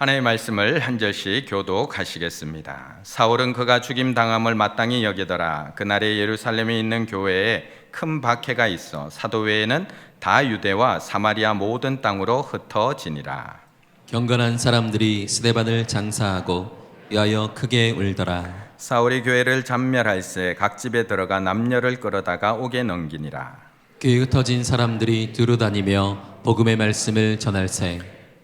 하나님의 말씀을 한 절씩 교독하시겠습니다. 사울은 그가 죽임 당함을 마땅히 여기더라. 그날에 예루살렘에 있는 교회에 큰 박해가 있어 사도 외에는 다 유대와 사마리아 모든 땅으로 흩어지니라. 경건한 사람들이 스데반을 장사하고 위하여 크게 울더라. 사울이 교회를 잔멸할세 각 집에 들어가 남녀를 끌어다가 옥에 넘기니라. 그 흩어진 사람들이 두루다니며 복음의 말씀을 전할세.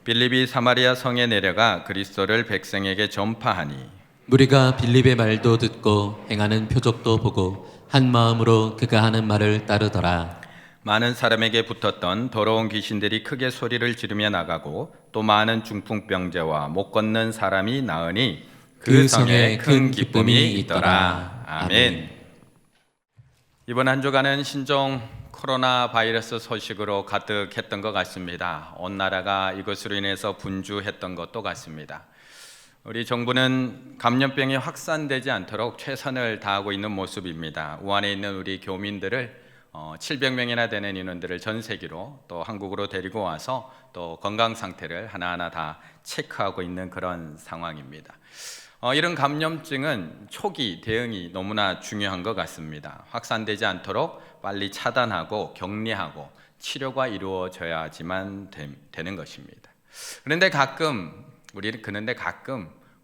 빌립이 사마리아 성에 내려가 그리스도를 백성에게 전파하니 무리가 빌립의 말도 듣고 행하는 표적도 보고 한 마음으로 그가 하는 말을 따르더라. 많은 사람에게 붙었던 더러운 귀신들이 크게 소리를 지르며 나가고 또 많은 중풍병자와 못 걷는 사람이 나으니 그 성에 큰 기쁨이 있더라. 아멘. 이번 한 주간은 신종 코로나 바이러스 소식으로 가득했던 것 같습니다. 온 나라가 이것으로 인해서 분주했던 것도 같습니다. 우리 정부는 감염병이 확산되지 않도록 최선을 다하고 있는 모습입니다. 우한에 있는 우리 교민들을 700명이나 되는 인원들을 전 세계로 또 한국으로 데리고 와서 또 건강 상태를 하나하나 다 체크하고 있는 그런 상황입니다. 이런 감염증은 초기 대응이 너무나 중요한 것 같습니다. 확산되지 않도록 빨리 차단하고 격리하고 치료가 이루어져야지만 되는 것입니다. 그런데 가끔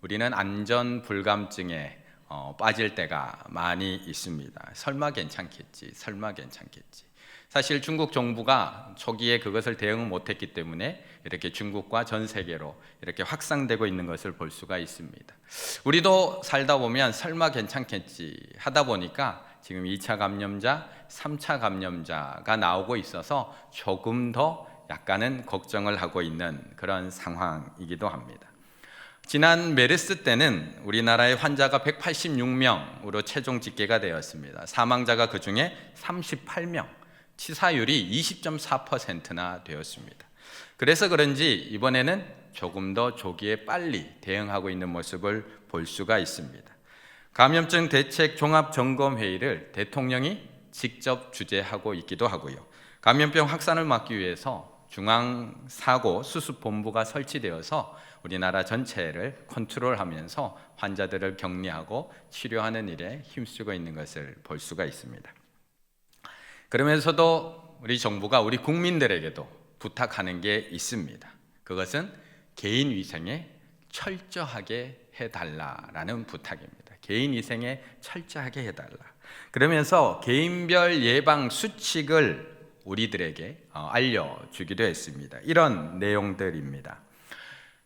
우리는 안전 불감증에 빠질 때가 많이 있습니다. 설마 괜찮겠지. 사실 중국 정부가 초기에 그것을 대응 못했기 때문에 이렇게 중국과 전 세계로 이렇게 확산되고 있는 것을 볼 수가 있습니다. 우리도 살다 보면 설마 괜찮겠지 하다 보니까 지금 2차 감염자, 3차 감염자가 나오고 있어서 조금 더 약간은 걱정을 하고 있는 그런 상황이기도 합니다. 지난 메르스 때는 우리나라의 환자가 186명으로 최종 집계가 되었습니다. 사망자가 그 중에 38명, 치사율이 20.4%나 되었습니다. 그래서 그런지 이번에는 조금 더 조기에 빨리 대응하고 있는 모습을 볼 수가 있습니다. 감염증 대책 종합점검회의를 대통령이 직접 주재하고 있기도 하고요. 감염병 확산을 막기 위해서 중앙사고수습본부가 설치되어서 우리나라 전체를 컨트롤하면서 환자들을 격리하고 치료하는 일에 힘쓰고 있는 것을 볼 수가 있습니다. 그러면서도 우리 정부가 우리 국민들에게도 부탁하는 게 있습니다. 그것은 개인 위생에 철저하게 해달라라는 부탁입니다. 개인 위생에 철저하게 해달라. 그러면서 개인별 예방 수칙을 우리들에게 알려주기도 했습니다. 이런 내용들입니다.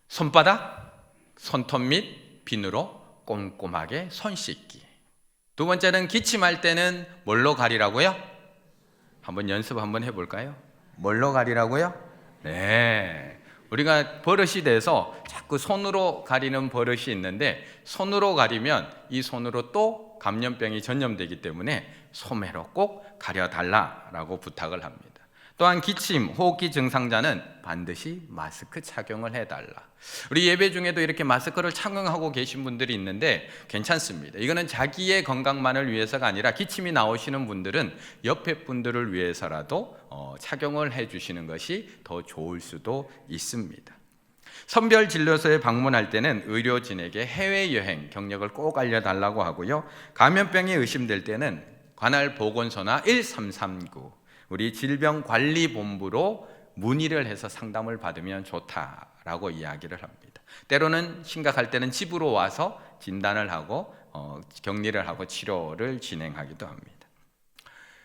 손바닥, 손톱 및 비누로 꼼꼼하게 손 씻기. 두 번째는 기침할 때는 뭘로 가리라고요? 한번 연습 한번 해볼까요? 뭘로 가리라고요? 네, 우리가 버릇이 돼서 자꾸 손으로 가리는 버릇이 있는데 손으로 가리면 이 손으로 또 감염병이 전염되기 때문에 소매로 꼭 가려달라라고 부탁을 합니다. 또한 기침, 호흡기 증상자는 반드시 마스크 착용을 해달라. 우리 예배 중에도 이렇게 마스크를 착용하고 계신 분들이 있는데 괜찮습니다. 이거는 자기의 건강만을 위해서가 아니라 기침이 나오시는 분들은 옆에 분들을 위해서라도 착용을 해주시는 것이 더 좋을 수도 있습니다. 선별진료소에 방문할 때는 의료진에게 해외여행 경력을 꼭 알려달라고 하고요. 감염병이 의심될 때는 관할 보건소나 1339 우리 질병관리본부로 문의를 해서 상담을 받으면 좋다라고 이야기를 합니다. 때로는 심각할 때는 집으로 와서 진단을 하고 격리를 하고 치료를 진행하기도 합니다.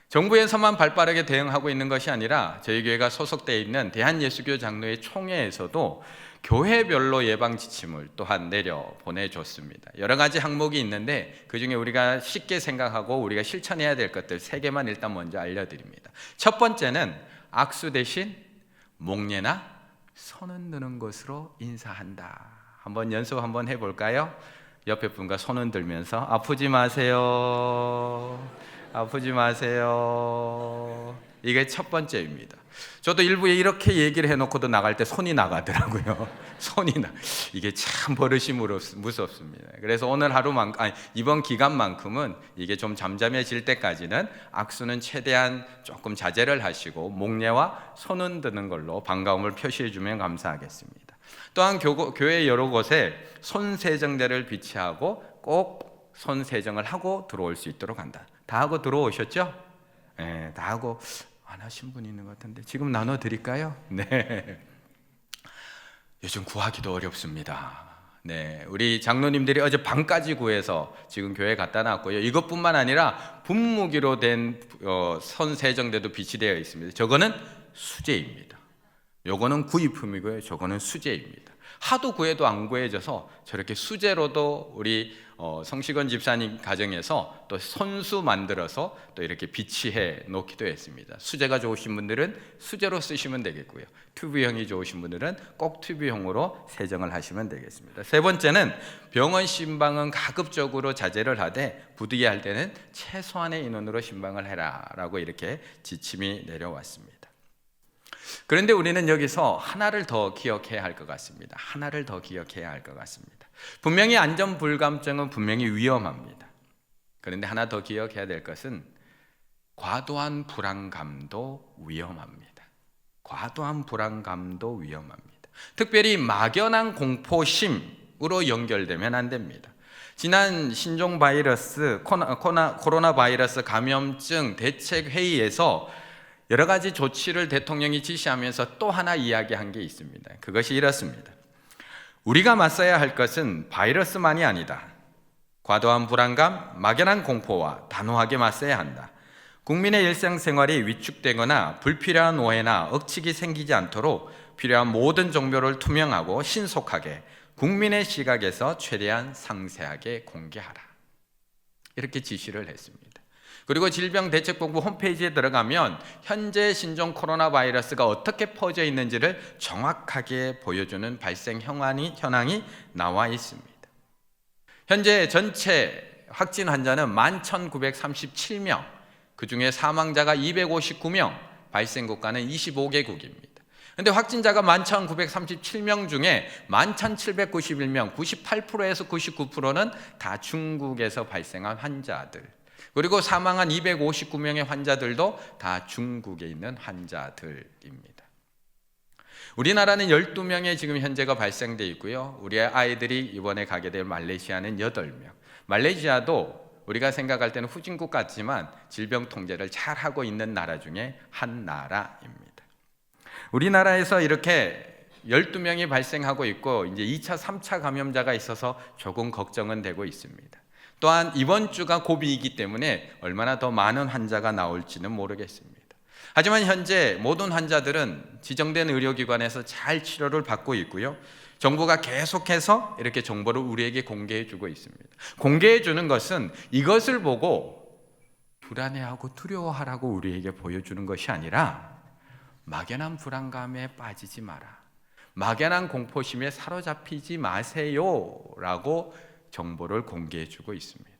정부에서만 발빠르게 대응하고 있는 것이 아니라 저희 교회가 소속되어 있는 대한예수교 장로회 총회에서도 교회별로 예방 지침을 또한 내려 보내줬습니다. 여러 가지 항목이 있는데 그중에 우리가 쉽게 생각하고 우리가 실천해야 될 것들 3개만 일단 먼저 알려드립니다. 첫 번째는 악수 대신 목례나 손 흔드는 것으로 인사한다. 한번 연습 한번 해볼까요? 옆에 분과 손 흔들면서 아프지 마세요. 이게 첫 번째입니다. 저도 일부에 이렇게 얘기를 해놓고도 나갈 때 손이 나가더라고요. 이게 참 버릇이 무섭습니다. 그래서 오늘 이번 기간만큼은 이게 좀 잠잠해질 때까지는 악수는 최대한 조금 자제를 하시고 목례와 손 흔드는 걸로 반가움을 표시해 주면 감사하겠습니다. 또한 교회 여러 곳에 손세정대를 비치하고 꼭 손세정을 하고 들어올 수 있도록 한다. 다 하고 들어오셨죠? 네, 다 하고 안 하신 분이 있는 것 같은데 지금 나눠드릴까요? 네. 요즘 구하기도 어렵습니다. 네, 우리 장로님들이 어제 밤까지 구해서 지금 교회 갖다 놨고요. 이것뿐만 아니라 분무기로 된 손세정대도 비치되어 있습니다. 저거는 수제입니다. 요거는 구입품이고요. 저거는 수제입니다. 하도 구해도 안 구해져서 저렇게 수제로도 우리 성시건 집사님 가정에서 또 손수 만들어서 또 이렇게 비치해 놓기도 했습니다. 수제가 좋으신 분들은 수제로 쓰시면 되겠고요. 튜브형이 좋으신 분들은 꼭 튜브형으로 세정을 하시면 되겠습니다. 세 번째는 병원 신방은 가급적으로 자제를 하되 부득이할 때는 최소한의 인원으로 신방을 해라라고 이렇게 지침이 내려왔습니다. 그런데 우리는 여기서 하나를 더 기억해야 할 것 같습니다. 하나를 더 기억해야 할 것 같습니다. 분명히 안전불감증은 분명히 위험합니다. 그런데 하나 더 기억해야 될 것은 과도한 불안감도 위험합니다. 과도한 불안감도 위험합니다. 특별히 막연한 공포심으로 연결되면 안 됩니다. 지난 신종 바이러스 코로나 바이러스 감염증 대책회의에서 여러 가지 조치를 대통령이 지시하면서 또 하나 이야기한 게 있습니다. 그것이 이렇습니다. 우리가 맞서야 할 것은 바이러스만이 아니다. 과도한 불안감, 막연한 공포와 단호하게 맞서야 한다. 국민의 일상생활이 위축되거나 불필요한 오해나 억측이 생기지 않도록 필요한 모든 정보를 투명하고 신속하게 국민의 시각에서 최대한 상세하게 공개하라. 이렇게 지시를 했습니다. 그리고 질병대책본부 홈페이지에 들어가면 현재 신종 코로나 바이러스가 어떻게 퍼져 있는지를 정확하게 보여주는 발생 현황이 나와 있습니다. 현재 전체 확진 환자는 11,937명, 그중에 사망자가 259명, 발생 국가는 25개국입니다. 그런데 확진자가 11,937명 중에 11,791명, 98%에서 99%는 다 중국에서 발생한 환자들, 그리고 사망한 259명의 환자들도 다 중국에 있는 환자들입니다. 우리나라는 12명의 지금 현재가 발생돼 있고요. 우리의 아이들이 이번에 가게 될 말레이시아는 8명. 말레이시아도 우리가 생각할 때는 후진국 같지만 질병 통제를 잘 하고 있는 나라 중에 한 나라입니다. 우리나라에서 이렇게 12명이 발생하고 있고 이제 2차, 3차 감염자가 있어서 조금 걱정은 되고 있습니다. 또한 이번 주가 고비이기 때문에 얼마나 더 많은 환자가 나올지는 모르겠습니다. 하지만 현재 모든 환자들은 지정된 의료기관에서 잘 치료를 받고 있고요. 정부가 계속해서 이렇게 정보를 우리에게 공개해 주고 있습니다. 공개해 주는 것은 이것을 보고 불안해하고 두려워하라고 우리에게 보여주는 것이 아니라 막연한 불안감에 빠지지 마라. 막연한 공포심에 사로잡히지 마세요 라고 정보를 공개해 주고 있습니다.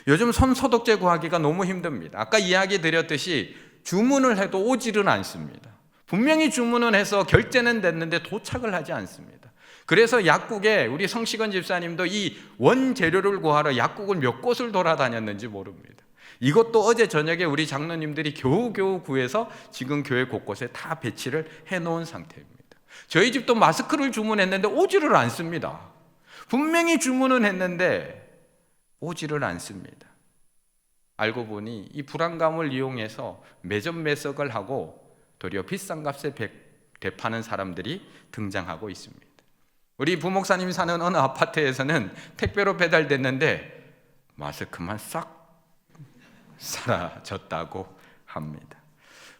요즘 손소독제 구하기가 너무 힘듭니다. 아까 이야기 드렸듯이 주문을 해도 오지는 않습니다. 분명히 주문은 해서 결제는 됐는데 도착을 하지 않습니다. 그래서 약국에 우리 성시건 집사님도 이 원재료를 구하러 약국을 몇 곳을 돌아다녔는지 모릅니다. 이것도 어제 저녁에 우리 장로님들이 겨우겨우 구해서 지금 교회 곳곳에 다 배치를 해놓은 상태입니다. 저희 집도 마스크를 주문했는데 오지를 않습니다. 분명히 주문은 했는데 오지를 않습니다. 알고 보니 이 불안감을 이용해서 매점 매석을 하고 도리어 비싼 값에 되파는 사람들이 등장하고 있습니다. 우리 부목사님이 사는 어느 아파트에서는 택배로 배달됐는데 마스크만 싹 사라졌다고 합니다.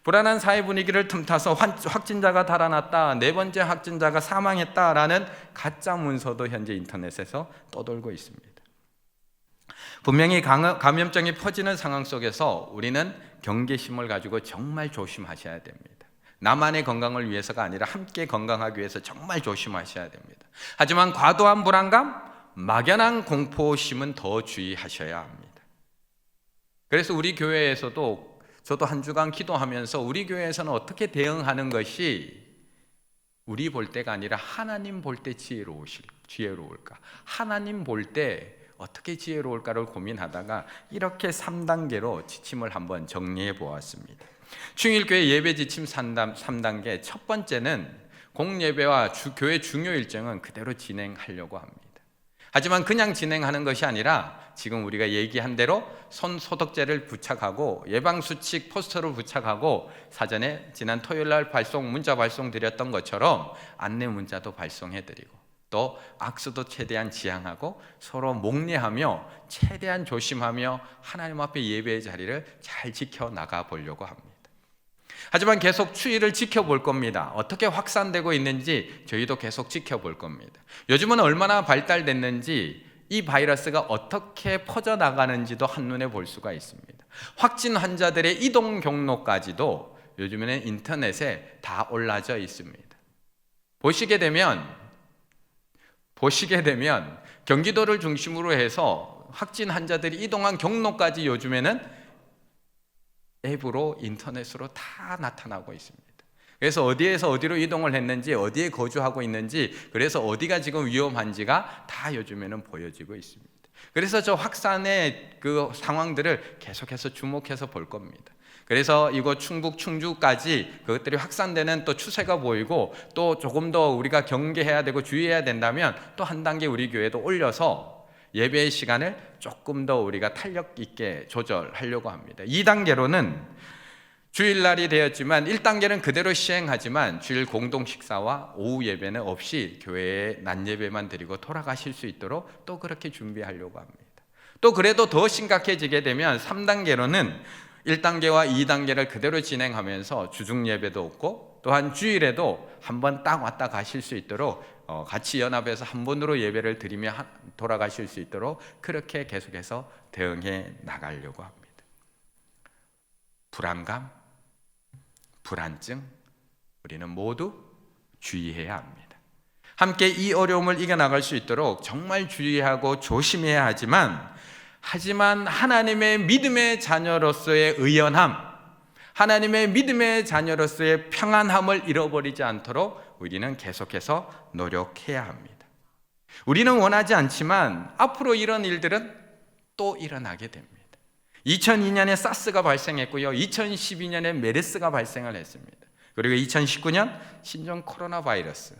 불안한 사회 분위기를 틈타서 확진자가 달아났다, 4번째 확진자가 사망했다라는 가짜 문서도 현재 인터넷에서 떠돌고 있습니다. 분명히 감염증이 퍼지는 상황 속에서 우리는 경계심을 가지고 정말 조심하셔야 됩니다. 나만의 건강을 위해서가 아니라 함께 건강하기 위해서 정말 조심하셔야 됩니다. 하지만 과도한 불안감, 막연한 공포심은 더 주의하셔야 합니다. 그래서 우리 교회에서도 저도 한 주간 기도하면서 우리 교회에서는 어떻게 대응하는 것이 우리 볼 때가 아니라 하나님 볼 때 지혜로울까? 하나님 볼 때 어떻게 지혜로울까를 고민하다가 이렇게 3단계로 지침을 한번 정리해 보았습니다. 충일교회 예배 지침 3단계, 첫 번째는 공예배와 교회 중요 일정은 그대로 진행하려고 합니다. 하지만 그냥 진행하는 것이 아니라 지금 우리가 얘기한 대로 손 소독제를 부착하고 예방수칙 포스터를 부착하고 사전에 지난 토요일날 문자 발송드렸던 것처럼 안내 문자도 발송해드리고 또 악수도 최대한 지양하고 서로 목례하며 최대한 조심하며 하나님 앞에 예배의 자리를 잘 지켜나가 보려고 합니다. 하지만 계속 추이를 지켜볼 겁니다. 어떻게 확산되고 있는지 저희도 계속 지켜볼 겁니다. 요즘은 얼마나 발달됐는지 이 바이러스가 어떻게 퍼져나가는지도 한눈에 볼 수가 있습니다. 확진 환자들의 이동 경로까지도 요즘에는 인터넷에 다 올라져 있습니다. 보시게 되면 경기도를 중심으로 해서 확진 환자들이 이동한 경로까지 요즘에는 앱으로 인터넷으로 다 나타나고 있습니다. 그래서 어디에서 어디로 이동을 했는지 어디에 거주하고 있는지 그래서 어디가 지금 위험한지가 다 요즘에는 보여지고 있습니다. 그래서 저 확산의 그 상황들을 계속해서 주목해서 볼 겁니다. 그래서 이곳 충북 충주까지 그것들이 확산되는 또 추세가 보이고 또 조금 더 우리가 경계해야 되고 주의해야 된다면 또 한 단계 우리 교회도 올려서 예배의 시간을 조금 더 우리가 탄력 있게 조절하려고 합니다. 2단계로는 주일날이 되었지만 1단계는 그대로 시행하지만 주일 공동 식사와 오후 예배는 없이 교회에 낮 예배만 드리고 돌아가실 수 있도록 또 그렇게 준비하려고 합니다. 또 그래도 더 심각해지게 되면 3단계로는 1단계와 2단계를 그대로 진행하면서 주중 예배도 없고 또한 주일에도 한번 딱 왔다 가실 수 있도록 같이 연합해서 한 번으로 예배를 드리며 돌아가실 수 있도록 그렇게 계속해서 대응해 나가려고 합니다. 불안감, 불안증 우리는 모두 주의해야 합니다. 함께 이 어려움을 이겨나갈 수 있도록 정말 주의하고 조심해야 하지만 하나님의 믿음의 자녀로서의 의연함, 하나님의 믿음의 자녀로서의 평안함을 잃어버리지 않도록 우리는 계속해서 노력해야 합니다. 우리는 원하지 않지만 앞으로 이런 일들은 또 일어나게 됩니다. 2002년에 사스가 발생했고요. 2012년에 메르스가 발생을 했습니다. 그리고 2019년 신종 코로나 바이러스.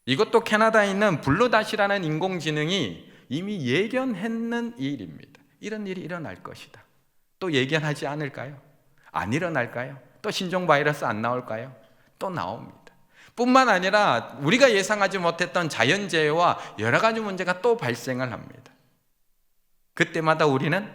이것도 캐나다에 있는 블루닷이라는 인공지능이 이미 예견했는 일입니다. 이런 일이 일어날 것이다. 또 예견하지 않을까요? 안 일어날까요? 또 신종 바이러스 안 나올까요? 또 나옵니다. 뿐만 아니라 우리가 예상하지 못했던 자연재해와 여러 가지 문제가 또 발생을 합니다. 그때마다 우리는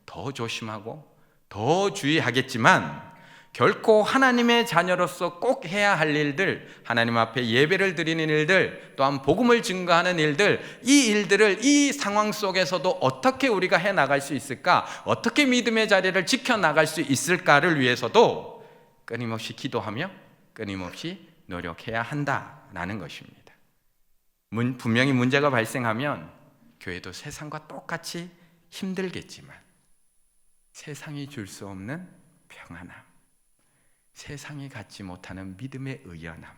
더 조심하고 더 주의하겠지만 결코 하나님의 자녀로서 꼭 해야 할 일들, 하나님 앞에 예배를 드리는 일들, 또한 복음을 증거하는 일들, 이 일들을 이 상황 속에서도 어떻게 우리가 해나갈 수 있을까, 어떻게 믿음의 자리를 지켜나갈 수 있을까를 위해서도 끊임없이 기도하며 끊임없이 노력해야 한다라는 것입니다. 분명히 문제가 발생하면 교회도 세상과 똑같이 힘들겠지만 세상이 줄 수 없는 평안함, 세상이 갖지 못하는 믿음의 의연함,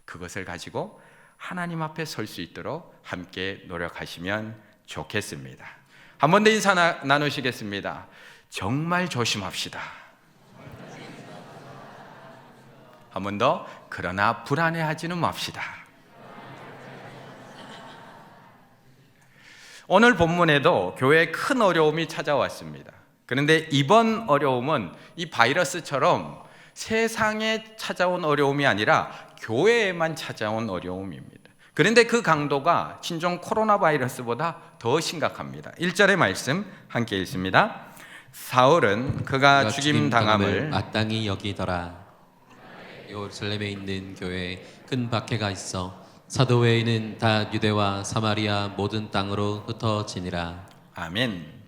그것을 가지고 하나님 앞에 설 수 있도록 함께 노력하시면 좋겠습니다. 한 번 더 인사 나누시겠습니다. 정말 조심합시다. 한 번 더, 그러나 불안해하지는 맙시다. 오늘 본문에도 교회에 큰 어려움이 찾아왔습니다. 그런데 이번 어려움은 이 바이러스처럼 세상에 찾아온 어려움이 아니라 교회에만 찾아온 어려움입니다. 그런데 그 강도가 신종 코로나 바이러스보다 더 심각합니다. 1절의 말씀 함께 읽습니다. 사울은 그가 죽임 당함을 마땅히 여기더라. 예루살렘에 있는 교회에 큰 박해가 있어 사도 외에는 다 유대와 사마리아 모든 땅으로 흩어지니라. 아멘.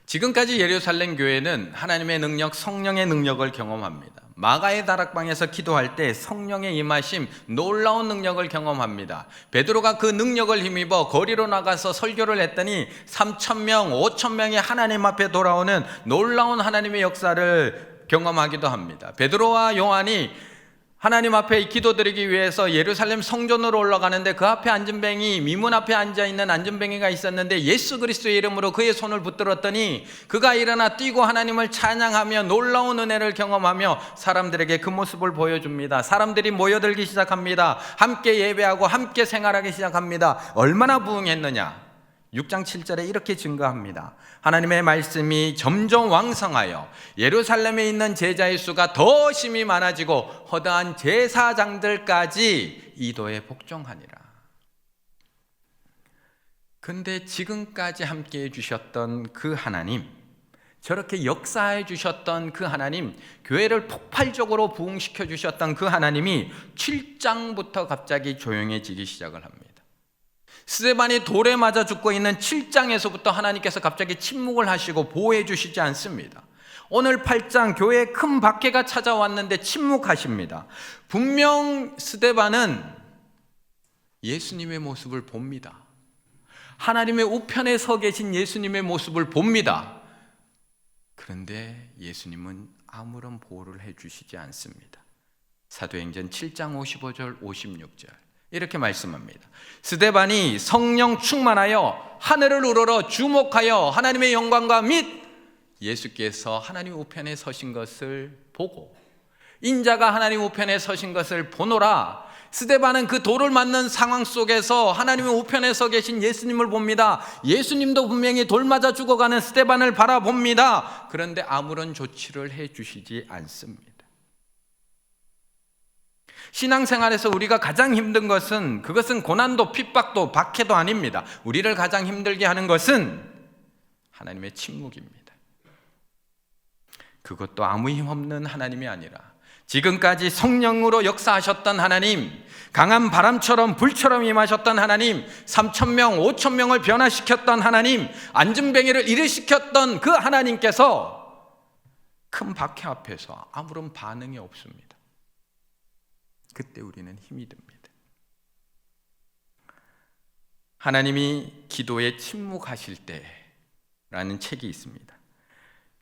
지금까지 예루살렘 교회는 하나님의 능력, 성령의 능력을 경험합니다. 마가의 다락방에서 기도할 때 성령의 임하심, 놀라운 능력을 경험합니다. 베드로가 그 능력을 힘입어 거리로 나가서 설교를 했더니 3,000명, 5,000명이 하나님 앞에 돌아오는 놀라운 하나님의 역사를 경험하기도 합니다. 베드로와 요한이 하나님 앞에 기도드리기 위해서 예루살렘 성전으로 올라가는데 그 앞에 안전뱅이, 미문 앞에 앉아있는 안전뱅이가 있었는데 예수 그리스도의 이름으로 그의 손을 붙들었더니 그가 일어나 뛰고 하나님을 찬양하며 놀라운 은혜를 경험하며 사람들에게 그 모습을 보여줍니다. 사람들이 모여들기 시작합니다. 함께 예배하고 함께 생활하기 시작합니다. 얼마나 부응했느냐? 6장 7절에 이렇게 증거합니다. 하나님의 말씀이 점점 왕성하여 예루살렘에 있는 제자의 수가 더 심히 많아지고 허다한 제사장들까지 이도에 복종하니라. 근데 지금까지 함께해 주셨던 그 하나님, 저렇게 역사해 주셨던 그 하나님, 교회를 폭발적으로 부흥시켜 주셨던 그 하나님이 7장부터 갑자기 조용해지기 시작을 합니다. 스데반이 돌에 맞아 죽고 있는 7장에서부터 하나님께서 갑자기 침묵을 하시고 보호해 주시지 않습니다. 오늘 8장 교회에 큰 박해가 찾아왔는데 침묵하십니다. 분명 스데반은 예수님의 모습을 봅니다. 하나님의 우편에 서 계신 예수님의 모습을 봅니다. 그런데 예수님은 아무런 보호를 해 주시지 않습니다. 사도행전 7장 55절 56절 이렇게 말씀합니다. 스데반이 성령 충만하여 하늘을 우러러 주목하여 하나님의 영광과 및 예수께서 하나님 우편에 서신 것을 보고 인자가 하나님 우편에 서신 것을 보노라. 스데반은 그 돌을 맞는 상황 속에서 하나님의 우편에 서 계신 예수님을 봅니다. 예수님도 분명히 돌 맞아 죽어가는 스데반을 바라봅니다. 그런데 아무런 조치를 해 주시지 않습니다. 신앙생활에서 우리가 가장 힘든 것은 그것은 고난도 핍박도 박해도 아닙니다. 우리를 가장 힘들게 하는 것은 하나님의 침묵입니다. 그것도 아무 힘 없는 하나님이 아니라 지금까지 성령으로 역사하셨던 하나님, 강한 바람처럼 불처럼 임하셨던 하나님, 3,000명, 5,000명을 변화시켰던 하나님, 안전뱅이를 일으키셨던 그 하나님께서 큰 박해 앞에서 아무런 반응이 없습니다. 그때 우리는 힘이 듭니다. 하나님이 기도에 침묵하실 때라는 책이 있습니다.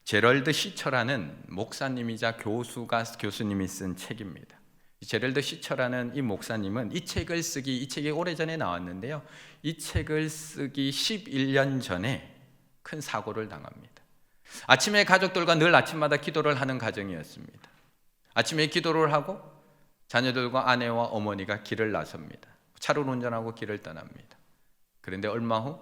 제럴드 시처라는 목사님이자 교수님이 쓴 책입니다. 제럴드 시처라는 이 목사님은 이 책이 오래전에 나왔는데요. 이 책을 쓰기 11년 전에 큰 사고를 당합니다. 아침에 가족들과 늘 아침마다 기도를 하는 가정이었습니다. 아침에 기도를 하고 자녀들과 아내와 어머니가 길을 나섭니다. 차를 운전하고 길을 떠납니다. 그런데 얼마 후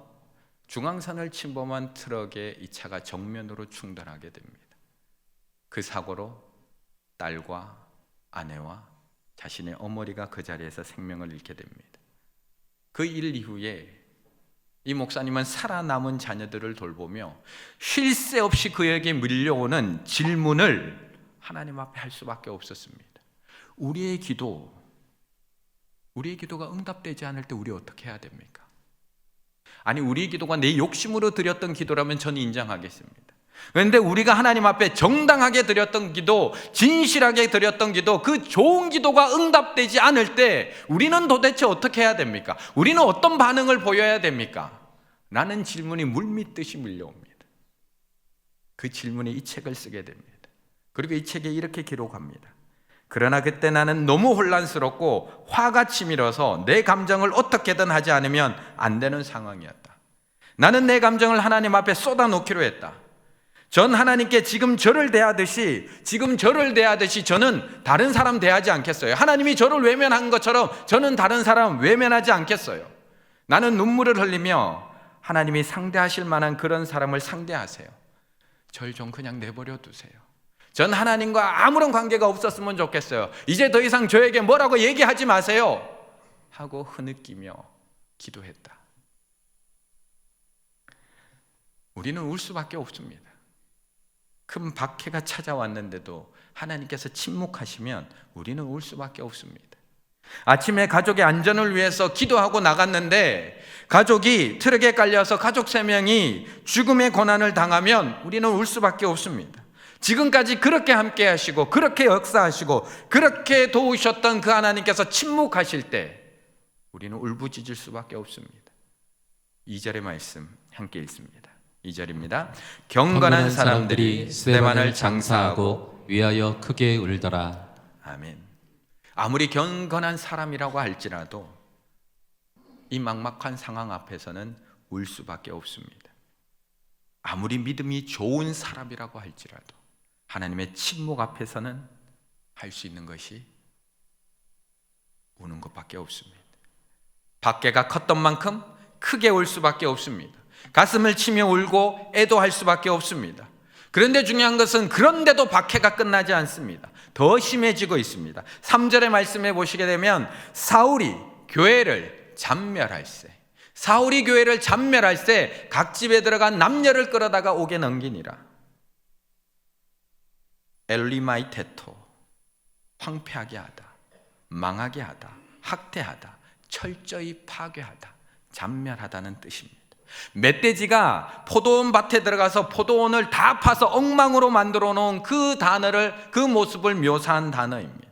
중앙선을 침범한 트럭에 이 차가 정면으로 충돌하게 됩니다. 그 사고로 딸과 아내와 자신의 어머니가 그 자리에서 생명을 잃게 됩니다. 그 일 이후에 이 목사님은 살아남은 자녀들을 돌보며 쉴 새 없이 그에게 밀려오는 질문을 하나님 앞에 할 수밖에 없었습니다. 우리의 기도가 응답되지 않을 때 우리 어떻게 해야 됩니까? 아니, 우리의 기도가 내 욕심으로 드렸던 기도라면 저는 인정하겠습니다. 그런데 우리가 하나님 앞에 정당하게 드렸던 기도, 진실하게 드렸던 기도, 그 좋은 기도가 응답되지 않을 때 우리는 도대체 어떻게 해야 됩니까? 우리는 어떤 반응을 보여야 됩니까? 라는 질문이 물밀듯이 밀려옵니다. 그 질문에 이 책을 쓰게 됩니다. 그리고 이 책에 이렇게 기록합니다. 그러나 그때 나는 너무 혼란스럽고 화가 치밀어서 내 감정을 어떻게든 하지 않으면 안 되는 상황이었다. 나는 내 감정을 하나님 앞에 쏟아놓기로 했다. 전 하나님께 지금 저를 대하듯이 저는 다른 사람 대하지 않겠어요. 하나님이 저를 외면한 것처럼 저는 다른 사람 외면하지 않겠어요. 나는 눈물을 흘리며 하나님이 상대하실 만한 그런 사람을 상대하세요. 절 좀 그냥 내버려 두세요. 전 하나님과 아무런 관계가 없었으면 좋겠어요. 이제 더 이상 저에게 뭐라고 얘기하지 마세요 하고 흐느끼며 기도했다. 우리는 울 수밖에 없습니다. 큰 박해가 찾아왔는데도 하나님께서 침묵하시면 우리는 울 수밖에 없습니다. 아침에 가족의 안전을 위해서 기도하고 나갔는데 가족이 트럭에 깔려서 가족 3명이 죽음의 고난을 당하면 우리는 울 수밖에 없습니다. 지금까지 그렇게 함께 하시고 그렇게 역사하시고 그렇게 도우셨던 그 하나님께서 침묵하실 때 우리는 울부짖을 수밖에 없습니다. 2절의 말씀 함께 읽습니다. 2절입니다. 경건한 사람들이 스데반을 장사하고 위하여 크게 울더라. 아멘. 아무리 경건한 사람이라고 할지라도 이 막막한 상황 앞에서는 울 수밖에 없습니다. 아무리 믿음이 좋은 사람이라고 할지라도 하나님의 침묵 앞에서는 할 수 있는 것이 우는 것밖에 없습니다. 박해가 컸던 만큼 크게 울 수밖에 없습니다. 가슴을 치며 울고 애도할 수밖에 없습니다. 그런데 중요한 것은 그런데도 박해가 끝나지 않습니다. 더 심해지고 있습니다. 3절의 말씀에 보시게 되면 사울이 교회를 잔멸할 때 각 집에 들어간 남녀를 끌어다가 옥에 넘기니라. 엘리마이테토, 황폐하게 하다, 망하게 하다, 학대하다, 철저히 파괴하다, 잔멸하다는 뜻입니다. 멧돼지가 포도원 밭에 들어가서 포도원을 다 파서 엉망으로 만들어 놓은 그 단어를, 그 모습을 묘사한 단어입니다.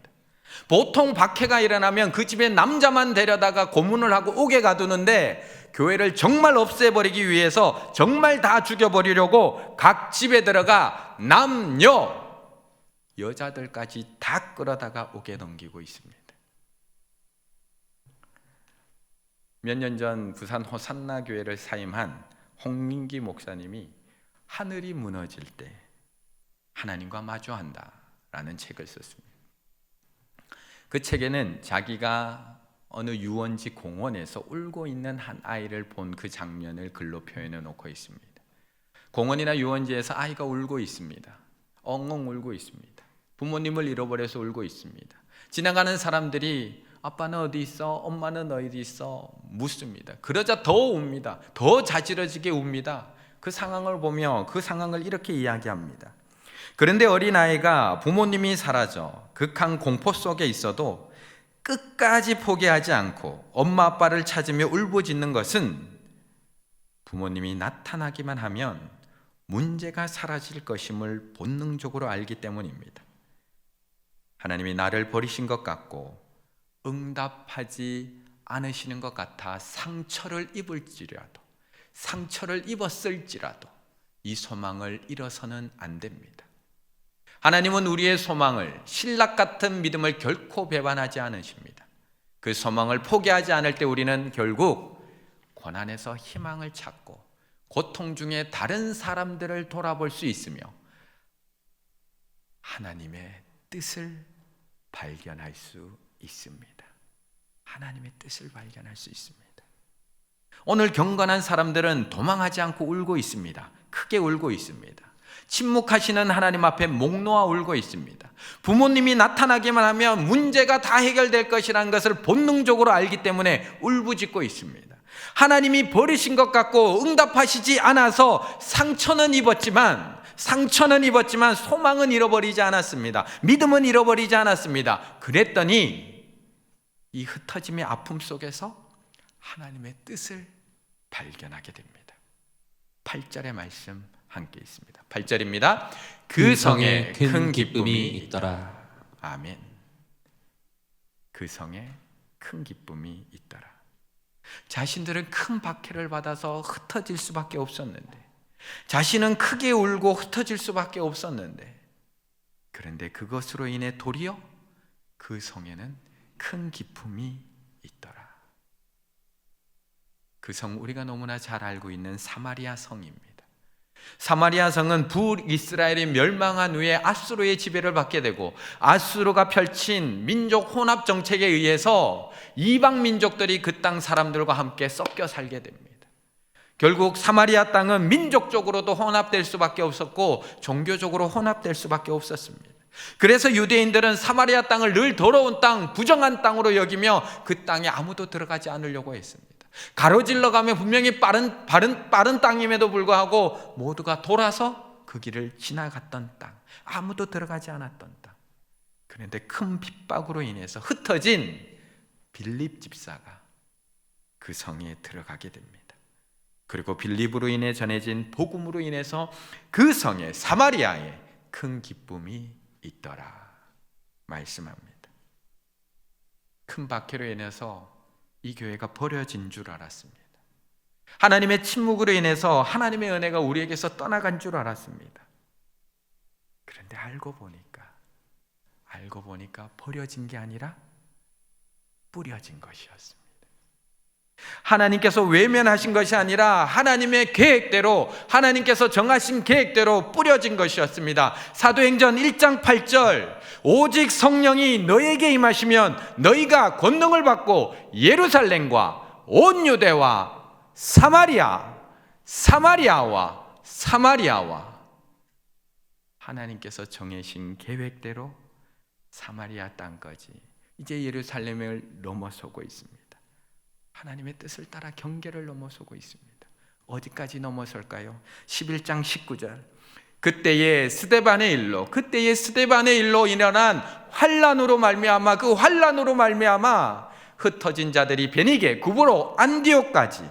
보통 박해가 일어나면 그 집에 남자만 데려다가 고문을 하고 옥에 가두는데 교회를 정말 없애버리기 위해서 정말 다 죽여버리려고 각 집에 들어가 남녀, 여자들까지 다 끌어다가 옥에 넘기고 있습니다. 몇 년 전 부산 호산나 교회를 사임한 홍민기 목사님이 하늘이 무너질 때 하나님과 마주한다 라는 책을 썼습니다. 그 책에는 자기가 어느 유원지 공원에서 울고 있는 한 아이를 본 그 장면을 글로 표현해 놓고 있습니다. 공원이나 유원지에서 아이가 울고 있습니다. 엉엉 울고 있습니다. 부모님을 잃어버려서 울고 있습니다. 지나가는 사람들이 아빠는 어디 있어? 엄마는 어디 있어? 묻습니다. 그러자 더 웁니다. 더 자지러지게 웁니다. 그 상황을 보며 그 상황을 이렇게 이야기합니다. 그런데 어린아이가 부모님이 사라져 극한 공포 속에 있어도 끝까지 포기하지 않고 엄마 아빠를 찾으며 울부짖는 것은 부모님이 나타나기만 하면 문제가 사라질 것임을 본능적으로 알기 때문입니다. 하나님이 나를 버리신 것 같고 응답하지 않으시는 것 같아 상처를 입었을지라도 이 소망을 잃어서는 안 됩니다. 하나님은 우리의 소망을, 신락 같은 믿음을 결코 배반하지 않으십니다. 그 소망을 포기하지 않을 때 우리는 결국 고난에서 희망을 찾고 고통 중에 다른 사람들을 돌아볼 수 있으며 하나님의 뜻을 발견할 수 있습니다. 하나님의 뜻을 발견할 수 있습니다. 오늘 경건한 사람들은 도망하지 않고 울고 있습니다. 크게 울고 있습니다. 침묵하시는 하나님 앞에 목 놓아 울고 있습니다. 부모님이 나타나기만 하면 문제가 다 해결될 것이라는 것을 본능적으로 알기 때문에 울부짖고 있습니다. 하나님이 버리신 것 같고 응답하시지 않아서 상처는 입었지만 소망은 잃어버리지 않았습니다. 믿음은 잃어버리지 않았습니다. 그랬더니 이 흩어짐의 아픔 속에서 하나님의 뜻을 발견하게 됩니다. 8절의 말씀 함께 있습니다. 8절입니다. 그 성에 큰 기쁨이 있더라. 아멘. 그 성에 큰 기쁨이 있더라. 자신들은 큰 박해를 받아서 흩어질 수밖에 없었는데, 자신은 크게 울고 흩어질 수밖에 없었는데, 그런데 그것으로 인해 도리어 그 성에는 큰 기쁨이 있더라. 그 성, 우리가 너무나 잘 알고 있는 사마리아 성입니다. 사마리아 성은 북이스라엘이 멸망한 후에 아수르의 지배를 받게 되고 아수르가 펼친 민족 혼합 정책에 의해서 이방 민족들이 그 땅 사람들과 함께 섞여 살게 됩니다. 결국 사마리아 땅은 민족적으로도 혼합될 수밖에 없었고 종교적으로 혼합될 수밖에 없었습니다. 그래서 유대인들은 사마리아 땅을 늘 더러운 땅, 부정한 땅으로 여기며 그 땅에 아무도 들어가지 않으려고 했습니다. 가로질러 가면 분명히 빠른 땅임에도 불구하고 모두가 돌아서 그 길을 지나갔던 땅, 아무도 들어가지 않았던 땅. 그런데 큰 핍박으로 인해서 흩어진 빌립 집사가 그 성에 들어가게 됩니다. 그리고 빌립으로 인해 전해진 복음으로 인해서 그 성에, 사마리아에 큰 기쁨이 있더라 말씀합니다. 큰 박해로 인해서 이 교회가 버려진 줄 알았습니다. 하나님의 침묵으로 인해서 하나님의 은혜가 우리에게서 떠나간 줄 알았습니다. 그런데 알고 보니까 버려진 게 아니라 뿌려진 것이었습니다. 하나님께서 외면하신 것이 아니라 하나님의 계획대로, 하나님께서 정하신 계획대로 뿌려진 것이었습니다. 사도행전 1장 8절, 오직 성령이 너에게 임하시면 너희가 권능을 받고 예루살렘과 온 유대와 사마리아와 하나님께서 정하신 계획대로 사마리아 땅까지 이제 예루살렘을 넘어서고 있습니다. 하나님의 뜻을 따라 경계를 넘어서고 있습니다. 어디까지 넘어설까요? 11장 19절, 그때의 스데반의 일로 일어난 환란으로 말미암아, 그 환란으로 말미암아 흩어진 자들이 베니게, 구브로, 안디옥까지,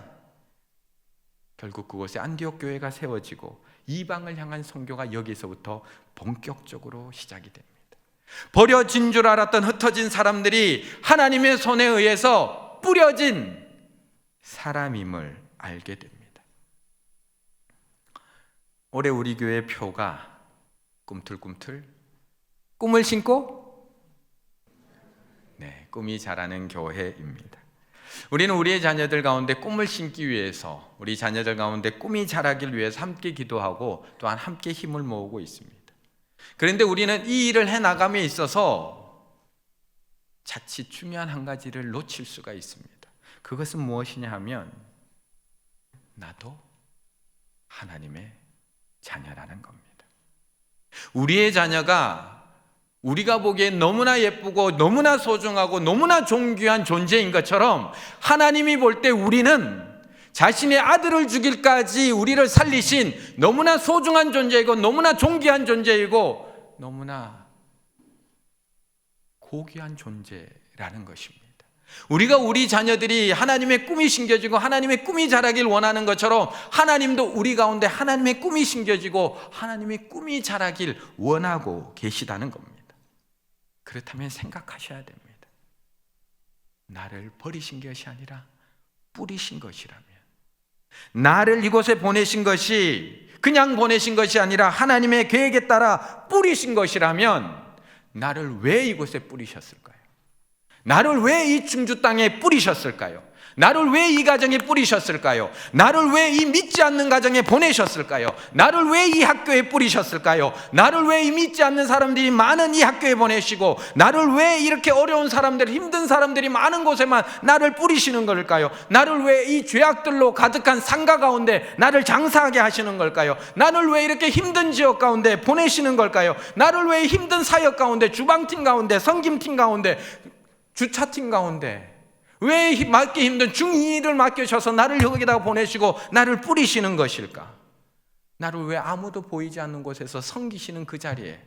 결국 그곳에 안디옥 교회가 세워지고 이방을 향한 선교가 여기서부터 본격적으로 시작이 됩니다. 버려진 줄 알았던 흩어진 사람들이 하나님의 손에 의해서 뿌려진 사람임을 알게 됩니다. 올해 우리 교회 표가 꿈틀꿈틀 꿈을 신고 꿈이 자라는 교회입니다. 우리는 우리의 자녀들 가운데 꿈을 심기 위해서, 우리 자녀들 가운데 꿈이 자라길 위해서 함께 기도하고 또한 함께 힘을 모으고 있습니다. 그런데 우리는 이 일을 해나감에 있어서 자칫 중요한 한 가지를 놓칠 수가 있습니다. 그것은 무엇이냐 하면 나도 하나님의 자녀라는 겁니다. 우리의 자녀가 우리가 보기엔 너무나 예쁘고 너무나 소중하고 너무나 존귀한 존재인 것처럼 하나님이 볼 때 우리는 자신의 아들을 주길까지 우리를 살리신 너무나 소중한 존재이고 너무나 존귀한 존재이고 너무나 고귀한 존재라는 것입니다. 우리가 우리 자녀들이 하나님의 꿈이 심겨지고 하나님의 꿈이 자라길 원하는 것처럼 하나님도 우리 가운데 하나님의 꿈이 심겨지고 하나님의 꿈이 자라길 원하고 계시다는 겁니다. 그렇다면 생각하셔야 됩니다. 나를 버리신 것이 아니라 뿌리신 것이라면, 나를 이곳에 보내신 것이 그냥 보내신 것이 아니라 하나님의 계획에 따라 뿌리신 것이라면 나를 왜 이곳에 뿌리셨을까요? 나를 왜 이 충주 땅에 뿌리셨을까요? 나를 왜 이 가정에 뿌리셨을까요? 나를 왜 이 믿지 않는 가정에 보내셨을까요? 나를 왜 이 학교에 뿌리셨을까요? 나를 왜 이 믿지 않는 사람들이 많은 이 학교에 보내시고, 나를 왜 이렇게 어려운 사람들, 힘든 사람들이 많은 곳에만 나를 뿌리시는 걸까요? 나를 왜 이 죄악들로 가득한 상가 가운데 나를 장사하게 하시는 걸까요? 나를 왜 이렇게 힘든 지역 가운데 보내시는 걸까요? 나를 왜 힘든 사역 가운데, 주방팀 가운데, 섬김팀 가운데, 주차팀 가운데 왜 맡기 힘든 중일을 맡겨셔서 나를 여기다가 보내시고 나를 뿌리시는 것일까? 나를 왜 아무도 보이지 않는 곳에서 섬기시는 그 자리에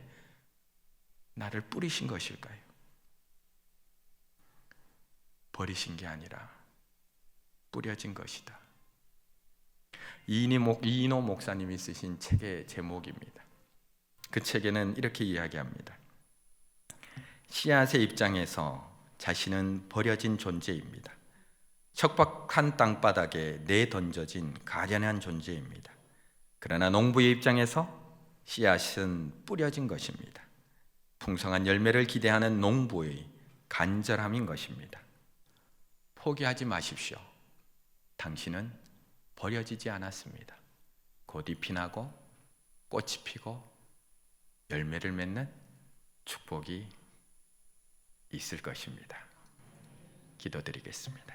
나를 뿌리신 것일까요? 버리신 게 아니라 뿌려진 것이다. 이인호 목사님이 쓰신 책의 제목입니다. 그 책에는 이렇게 이야기합니다. 씨앗의 입장에서 자신은 버려진 존재입니다. 척박한 땅바닥에 내던져진 가련한 존재입니다. 그러나 농부의 입장에서 씨앗은 뿌려진 것입니다. 풍성한 열매를 기대하는 농부의 간절함인 것입니다. 포기하지 마십시오. 당신은 버려지지 않았습니다. 곧 잎이 나고 꽃이 피고 열매를 맺는 축복이 있을 것입니다. 기도드리겠습니다.